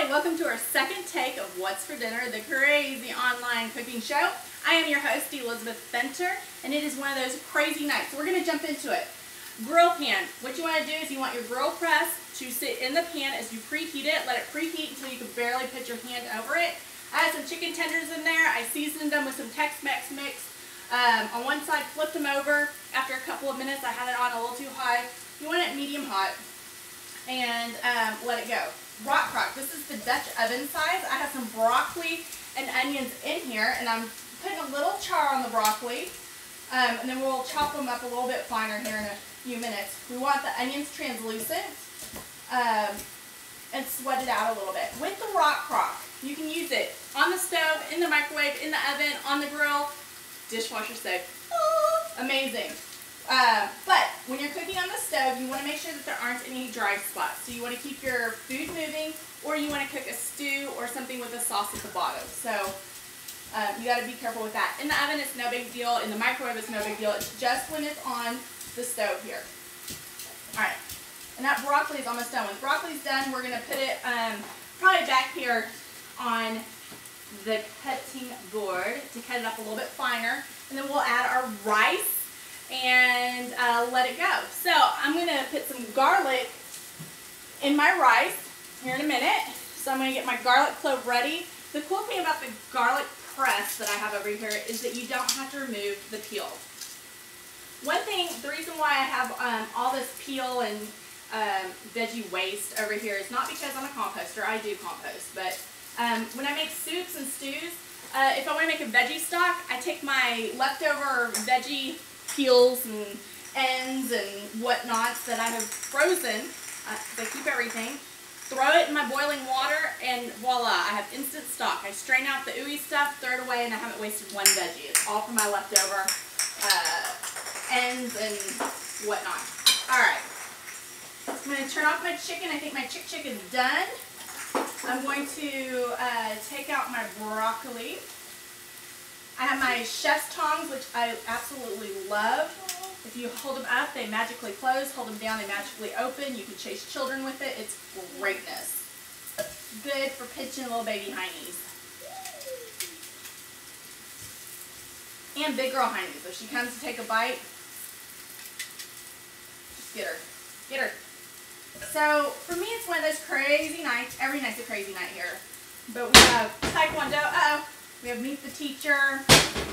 Hi, welcome to our second take of What's for Dinner, the crazy online cooking show. I am your host, Elizabeth Fenter, and it is one of those crazy nights. So we're going to jump into it. Grill pan. What you want to do is you want your grill press to sit in the pan as you preheat it. Let it preheat until you can barely put your hand over it. I had some chicken tenders in there. I seasoned them with some Tex-Mex mix. On one side, flipped them over. After a couple of minutes, I had it on a little too high. You want it medium hot, and let it go. Rockcroc. This is the Dutch oven size. I have some broccoli and onions in here, and I'm putting a little char on the broccoli, and then we'll chop them up a little bit finer here in a few minutes. We want the onions translucent and sweat it out a little bit. With the Rockcroc, you can use it on the stove, in the microwave, in the oven, on the grill, dishwasher safe. Amazing. But when you're cooking on the stove, you want to make sure that there aren't any dry spots. So you want to keep your food moving, or you want to cook a stew or something with a sauce at the bottom. So you got to be careful with that. In the oven, it's no big deal. In the microwave, it's no big deal. It's just when it's on the stove here. All right. And that broccoli is almost done. When broccoli's done, we're going to put it probably back here on the cutting board to cut it up a little bit finer. And then we'll add our rice and let it go. So I'm going to put some garlic in my rice here in a minute. So I'm going to get my garlic clove ready. The cool thing about the garlic press that I have over here is that you don't have to remove the peel. One thing, the reason why I have all this peel and veggie waste over here is not because I'm a composter. I do compost, but when I make soups and stews, if I want to make a veggie stock, I take my leftover veggie peels and ends and whatnots that I have frozen, I keep everything, throw it in my boiling water, and voila, I have instant stock. I strain out the ooey stuff, throw it away, and I haven't wasted one veggie. It's all from my leftover ends and whatnot. Alright, I'm going to turn off my chicken. I think my chick is done. I'm going to take out my broccoli. I have my chef's tongs, which I absolutely love. If you hold them up, they magically close. Hold them down, they magically open. You can chase children with it. It's greatness. Good for pinching little baby heinies. And big girl heinies. If she comes to take a bite, just get her. Get her. So, for me, it's one of those crazy nights. Every night's a crazy night here. But we have Taekwondo. We have Meet the Teacher.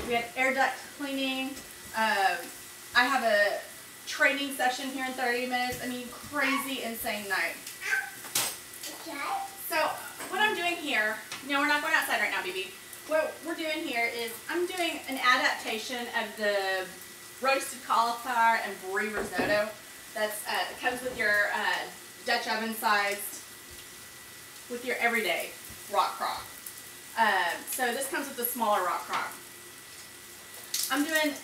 We have air duct cleaning. I have a training session here in 30 minutes. I mean, crazy, insane night. Okay. So, what I'm doing here, we're not going outside right now, baby. What we're doing here is I'm doing an adaptation of the roasted cauliflower and brie risotto. That's it comes with your Dutch oven sized, with your everyday Rockcroc. So this comes with the smaller Rockcroc. I'm doing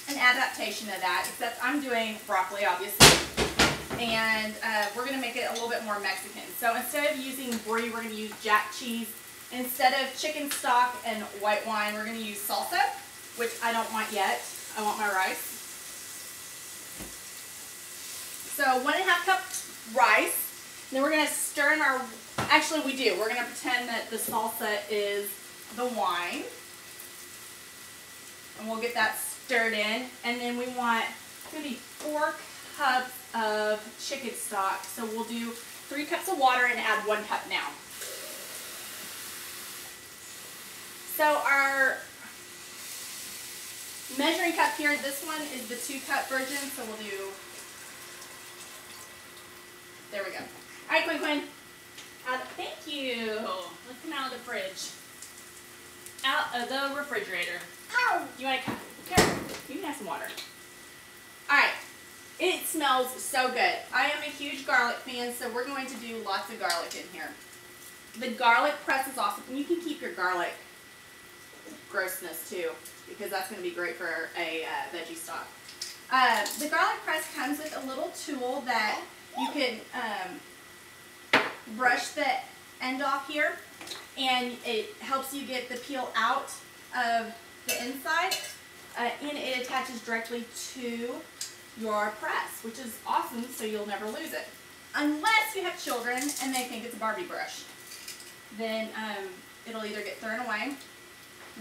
an adaptation of that, except I'm doing broccoli, obviously, and we're going to make it a little bit more Mexican. So instead of using brie, we're going to use jack cheese. Instead of chicken stock and white wine, we're going to use salsa, which I don't want yet. I want my rice. So 1.5 cups rice. Then we're going to stir in our, actually we do. We're going to pretend that the salsa is the wine. And we'll get that stirred in. And then we want maybe 4 cups of chicken stock. So we'll do 3 cups of water and add 1 cup now. So our measuring cup here, this one is the 2-cup version. So we'll do, there we go. All right, Quinn. Thank you. Let's come out of the fridge. Out of the refrigerator. Oh. You want to come? Here, you can have some water. All right. It smells so good. I am a huge garlic fan, so we're going to do lots of garlic in here. The garlic press is awesome. And you can keep your garlic grossness too, because that's going to be great for a veggie stock. The garlic press comes with a little tool that you can brush the end off here, and it helps you get the peel out of the inside, and it attaches directly to your press, which is awesome, so you'll never lose it. Unless you have children and they think it's a Barbie brush. then it'll either get thrown away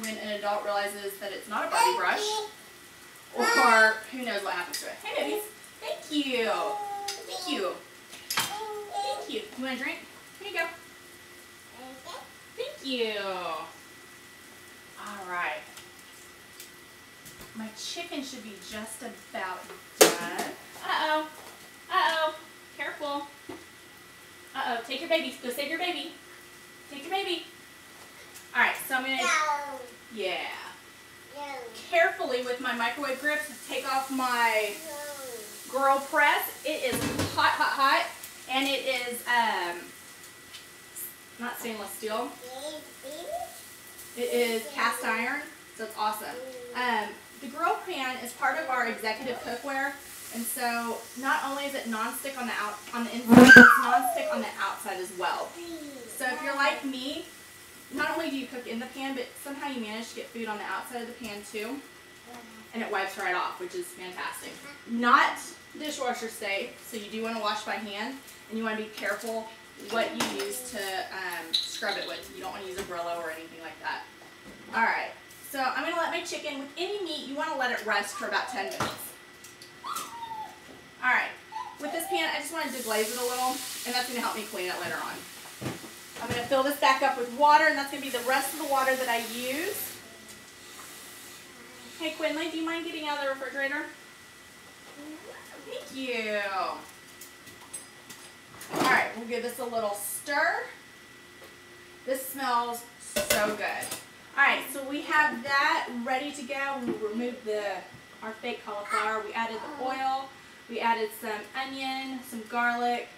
when an adult realizes that it's not a Barbie brush, or who knows what happens to it. Hey, babies. Thank you. Thank you. Thank you. You want a drink? Here you go. Thank you. All right. My chicken should be just about done. Uh-oh. Uh-oh. Careful. Uh-oh. Take your baby. Go save your baby. Take your baby. All right. So I'm going to... Yeah. Carefully with my microwave grips, take off my grill press. It is hot, hot, hot. And it is not stainless steel. It is cast iron, so it's awesome. The grill pan is part of our executive cookware, and so not only is it non-stick on the inside, it's non-stick on the outside as well. So if you're like me, not only do you cook in the pan, but somehow you manage to get food on the outside of the pan too, and it wipes right off, which is fantastic. Not dishwasher safe, so you do want to wash by hand, and you want to be careful what you use to scrub it with. You don't want to use a Brillo or anything like that. All right, so I'm going to let my chicken, with any meat, you want to let it rest for about 10 minutes. All right, with this pan, I just wanted to glaze it a little, and that's going to help me clean it later on. I'm going to fill this back up with water, and that's going to be the rest of the water that I use. Hey, Quinley, do you mind getting out of the refrigerator? Thank you. All right, we'll give this a little stir. This smells so good. All right, so we have that ready to go. We removed our fake cauliflower. We added the oil. We added some onion, some garlic,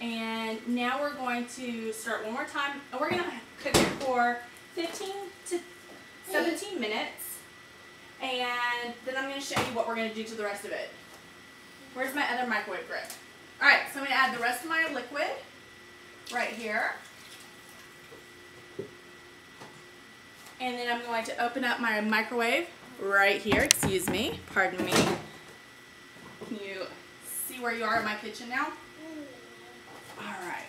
and now we're going to start one more time. And we're going to cook it for 15 to 17 minutes, and then I'm going to show you what we're going to do to the rest of it. Where's my other microwave grip? All right, so I'm going to add the rest of my liquid right here. And then I'm going to open up my microwave right here. Excuse me, pardon me. Can you see where you are in my kitchen now? All right.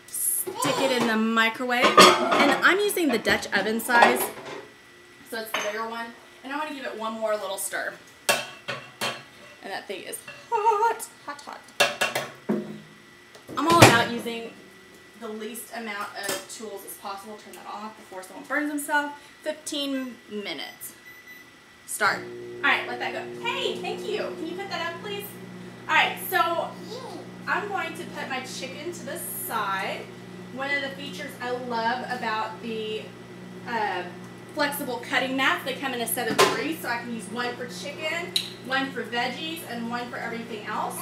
Stick it in the microwave. And I'm using the Dutch oven size, so it's the bigger one. And I want to give it one more little stir. And that thing is hot, hot, hot. I'm all about using the least amount of tools as possible. Turn that off before someone burns themselves. 15 minutes. Start. All right, let that go. Hey, thank you. Can you put that up, please? All right, so I'm going to put my chicken to the side. One of the features I love about the flexible cutting mats, they come in a set of 3, so I can use one for chicken, one for veggies, and one for everything else.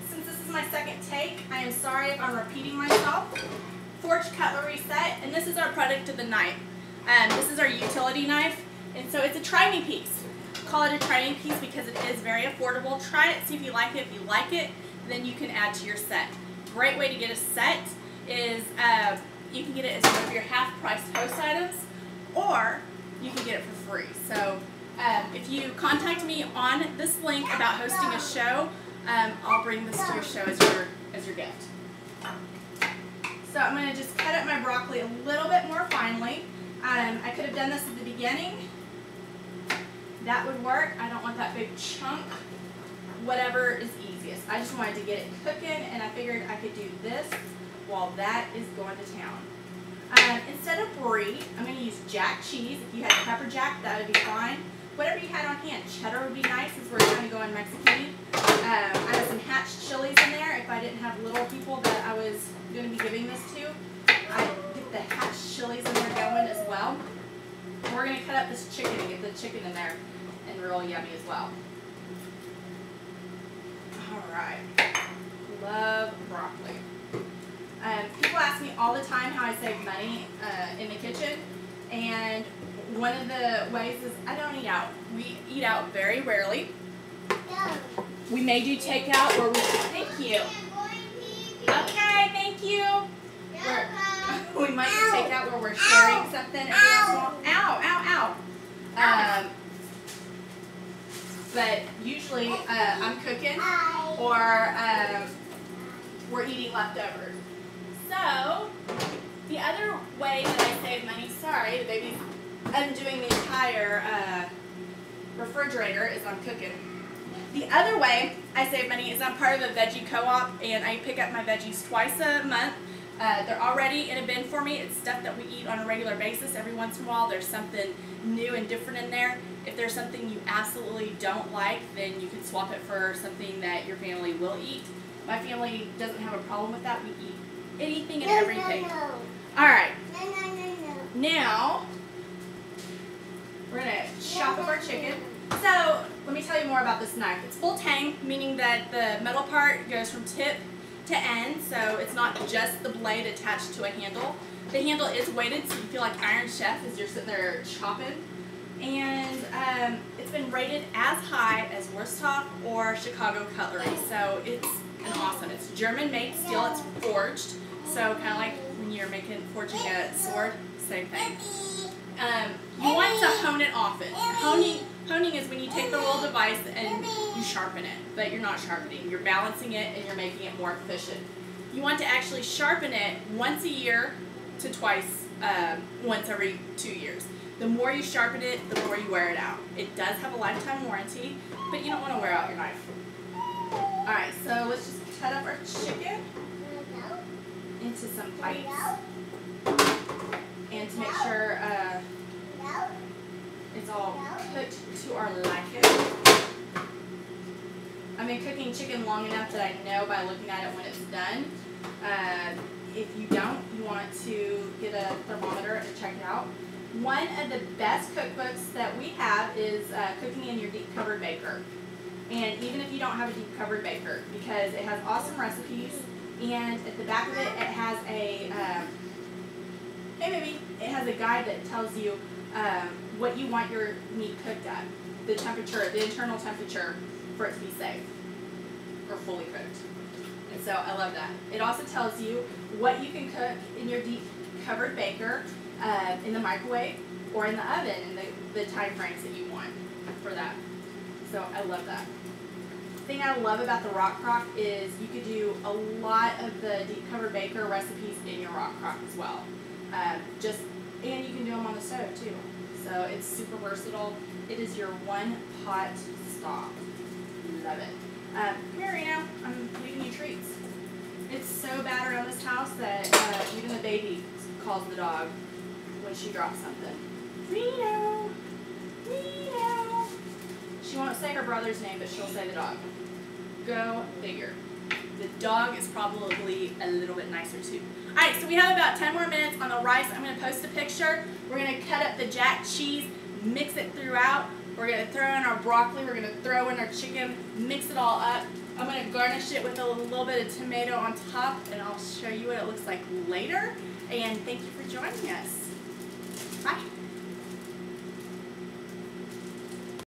Since this is my second take, I am sorry if I'm repeating myself. Forge cutlery set, and this is our product of the night. This is our utility knife, and so it's a try me piece. Call it a try me piece because it is very affordable. Try it, see if you like it. If you like it, then you can add to your set. Great way to get a set is you can get it as one of your half-price host items, or you can get it for free. So if you contact me on this link about hosting a show, I'll bring this to your show as your gift. So I'm going to just cut up my broccoli a little bit more finely. I could have done this at the beginning. That would work. I don't want that big chunk. Whatever is easiest. I just wanted to get it cooking, and I figured I could do this while that is going to town. Instead of brie, I'm going to use jack cheese. If you had pepper jack, that would be fine. Whatever you had on hand. Cheddar would be nice as we're trying to go in Mexican. I have some hatch chilies in there. If I didn't have little people that I was going to be giving this to, I'd get the hatch chilies in there going as well. And we're going to cut up this chicken and get the chicken in there and real yummy as well. Alright. Love broccoli. People ask me all the time how I save money in the kitchen, and one of the ways is I don't eat out. We eat out very rarely. We may do takeout where we... Thank you. Okay, thank you. We might do takeout where we're sharing something every once in a while. Ow, ow, ow. But usually I'm cooking or we're eating leftovers. So, the other way that I save money, sorry, the baby's undoing the entire refrigerator as I'm cooking. The other way I save money is I'm part of a veggie co-op, and I pick up my veggies twice a month. They're already in a bin for me. It's stuff that we eat on a regular basis. Every once in a while there's something new and different in there. If there's something you absolutely don't like, then you can swap it for something that your family will eat. My family doesn't have a problem with that. We eat anything and everything. Alright. Now, we're going to chop up our chicken. So, let me tell you more about this knife. It's full tang, meaning that the metal part goes from tip to end, so it's not just the blade attached to a handle. The handle is weighted, so you feel like Iron Chef as you're sitting there chopping. And it's been rated as high as Wursthof or Chicago Cutlery, so it's awesome. It's German-made steel. It's forged, so kind of like when you're forging a sword, same thing. You want to hone it often. Honing is when you take the little device and you sharpen it, but you're not sharpening. You're balancing it and you're making it more efficient. You want to actually sharpen it once a year to twice, once every 2 years. The more you sharpen it, the more you wear it out. It does have a lifetime warranty, but you don't want to wear out your knife. Alright, so let's just cut up our chicken into some bites. And to make sure it's all cooked to our liking. I've been cooking chicken long enough that I know by looking at it when it's done. If you don't, you want to get a thermometer and check it out. One of the best cookbooks that we have is Cooking in Your Deep Covered Baker. And even if you don't have a deep covered baker, because it has awesome recipes, and at the back of it, it has a it has a guide that tells you what you want your meat cooked at, the temperature, the internal temperature for it to be safe or fully cooked. And so I love that. It also tells you what you can cook in your deep covered baker, in the microwave or in the oven, and the time frames that you want for that. So I love that. The thing I love about the Rockcroc is you could do a lot of the deep covered baker recipes in your Rockcroc as well. And you can do them on the stove too. So it's super versatile. It is your one pot stop. Love it. Come here, Reno. I'm leaving you treats. It's so bad around this house that even the baby calls the dog when she drops something. Reno! Reno! She won't say her brother's name, but she'll say the dog. Go figure. The dog is probably a little bit nicer too. Alright, so we have about 10 more minutes on the rice. I'm going to post a picture. We're going to cut up the jack cheese, mix it throughout. We're going to throw in our broccoli. We're going to throw in our chicken, mix it all up. I'm going to garnish it with a little bit of tomato on top, and I'll show you what it looks like later. And thank you for joining us. Bye.